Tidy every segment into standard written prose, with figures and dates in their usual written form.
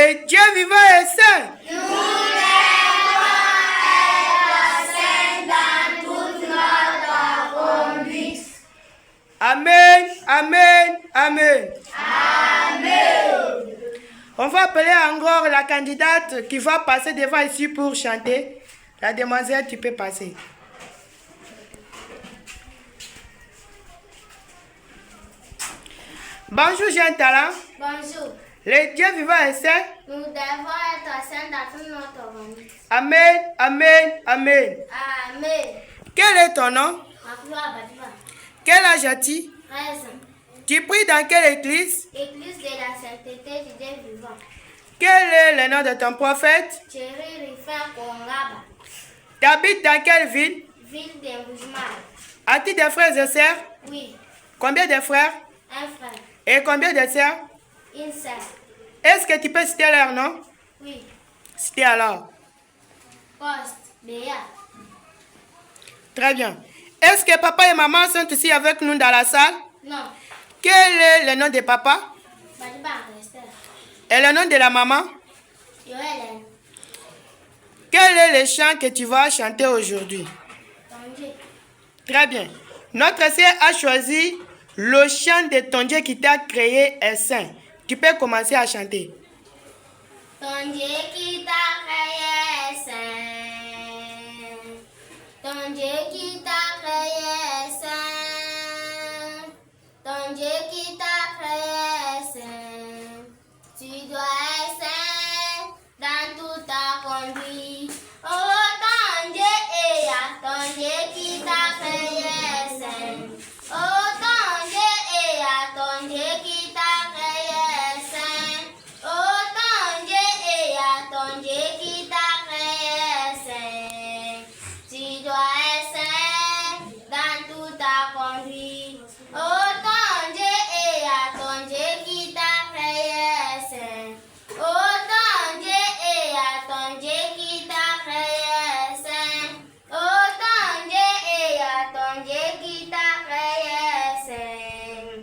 Le Dieu vivant et saint. Nous devons être saints dans toute notre conduite. Amen, amen, amen. Amen. On va appeler encore la candidate qui va passer devant ici pour chanter. La demoiselle, tu peux passer. Bonjour, jeune talent. Bonjour. Le Dieu vivant et saint. Nous devons être saints dans toute notre conduite. Amen, amen, amen. Amen. Quel est ton nom? Makoula Badiba. Quel âge as-tu? 13 ans. Tu pries dans quelle église? Église de la sainteté du Dieu vivant. Quel est le nom de ton prophète? Thierry Rifin Kongaba. Tu habites dans quelle ville? Ville de Rougemar. As-tu des frères et sœurs? Oui. Combien de frères? Un frère. Et combien de sœurs? Une sœur. Est-ce que tu peux citer leur nom? Oui. Citer alors. Poste. Béa. Très bien. Est-ce que papa et maman sont ici avec nous dans la salle? Non. Quel est le nom de papa? Badiba Esther. Et le nom de la maman? Yoelen. Quel est le chant que tu vas chanter aujourd'hui? Tongé. Très bien. Notre sœur a choisi le chant de ton Dieu qui t'a créé est saint. Tu peux commencer à chanter. Ton Dieu qui t'a créé est saint. Ton Dieu qui t'a créé est saint. Ton Dieu qui t'a créé est saint. Tu dois être saint dans toute ta conduite. Oh, ton Dieu est là. Ton Dieu qui t'a créé est saint. Oh, ton Dieu est là. Ton Dieu qui t'a créé est saint. Oh, ton Dieu est là. Ton Dieu qui t'a créé est saint. Tu dois être saint dans toute ta conduite. Oh, ton Dieu est là. Ton Dieu qui t'a créé est saint. Oh, ton Dieu est là. Ton Dieu qui t'a créé est saint. Oh, ton Dieu est là. Ton Dieu qui t'a créé est saint.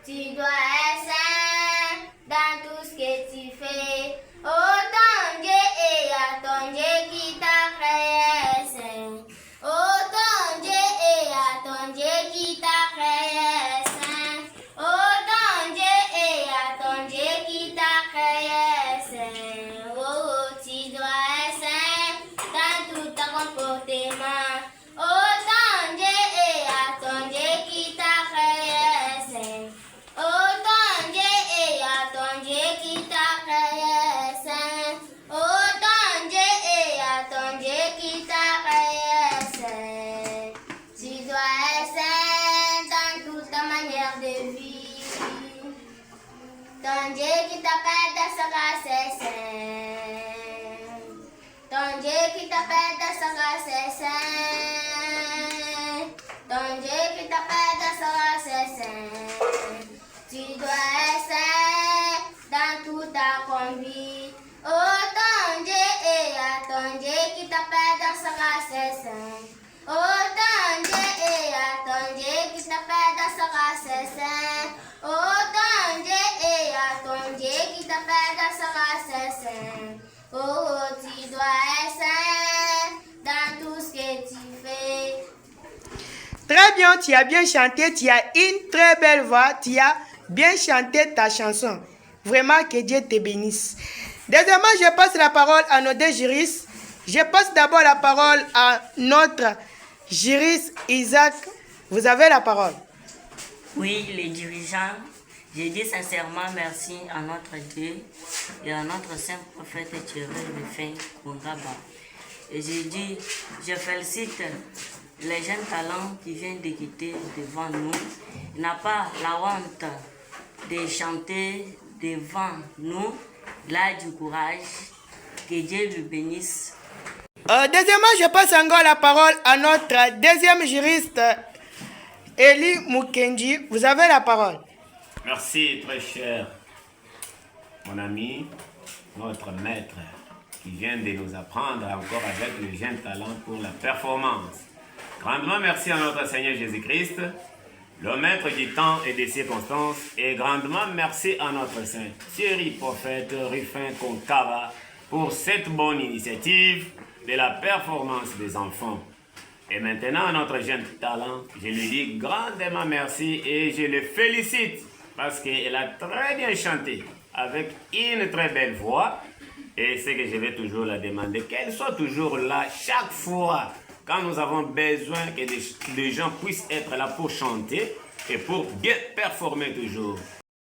Tu dois être saint dans tout ce que tu fais. Oh, ton Dieu est là. Ton Dieu qui t'a créé est saint. Oh, ton Dieu est là. Ton Dieu qui t'a créé est saint. Oh, ton Dieu est là. Ton Dieu qui t'a créé est saint. Oh, tu dois être saint dans tout ton comportement. Oh, ton Dieu est là. Ton Dieu qui t'a créé est saint. Oh, ton Dieu est là. Ton Dieu qui t'a créé est saint. Oh, ton Dieu est là. Ton Dieu qui t'a créé est saint. Tu dois être saint dans toute ta manière de vivre. Ton Dieu qui t'appelle dans sa grâce est saint. Ton Dieu qui t'appelle dans sa grâce est saint. Ton Dieu qui t'appelle dans sa grâce est saint. Tu dois être saint dans toute ta conduite. Oh, ton Dieu est là. Ton Dieu qui t'appelle dans sa grâce est saint. Oh, ton Dieu est là. Ton Dieu qui t'appelle dans sa grâce est saint. Oh, ton Dieu est là. Ton Dieu qui t'appelle dans sa grâce est saint. Oh, tu dois être saint dans tout ce que tu fais. Très bien, tu as bien chanté, tu as une très belle voix, tu as bien chanté ta chanson. Vraiment que Dieu te bénisse. Deuxièmement, je passe la parole à nos deux juristes. Je passe d'abord la parole à notre juriste Isaac. Vous avez la parole. Oui, les dirigeants, je dis sincèrement merci à notre Dieu et à notre saint prophète Thierry Rifin Kongaba. Et je félicite les jeunes talents qui viennent de quitter devant nous. Il n'a pas la honte de chanter devant nous. Il a du courage. Que Dieu le bénisse. Deuxièmement, je passe encore la parole à notre deuxième juriste, Eli Mukendi. Vous avez la parole. Merci, très cher mon ami, notre maître, qui vient de nous apprendre encore avec le jeune talent pour la performance. Grandement merci à notre Seigneur Jésus-Christ le maître du temps et des circonstances, et grandement merci à notre saint Thierry Prophète Rufin Konkaba pour cette bonne initiative de la performance des enfants. Et maintenant, à notre jeune talent, je lui dis grandement merci et je le félicite parce qu'elle a très bien chanté avec une très belle voix. Et c'est que je vais toujours la demander qu'elle soit toujours là chaque fois quand nous avons besoin que les gens puissent être là pour chanter et pour bien performer toujours.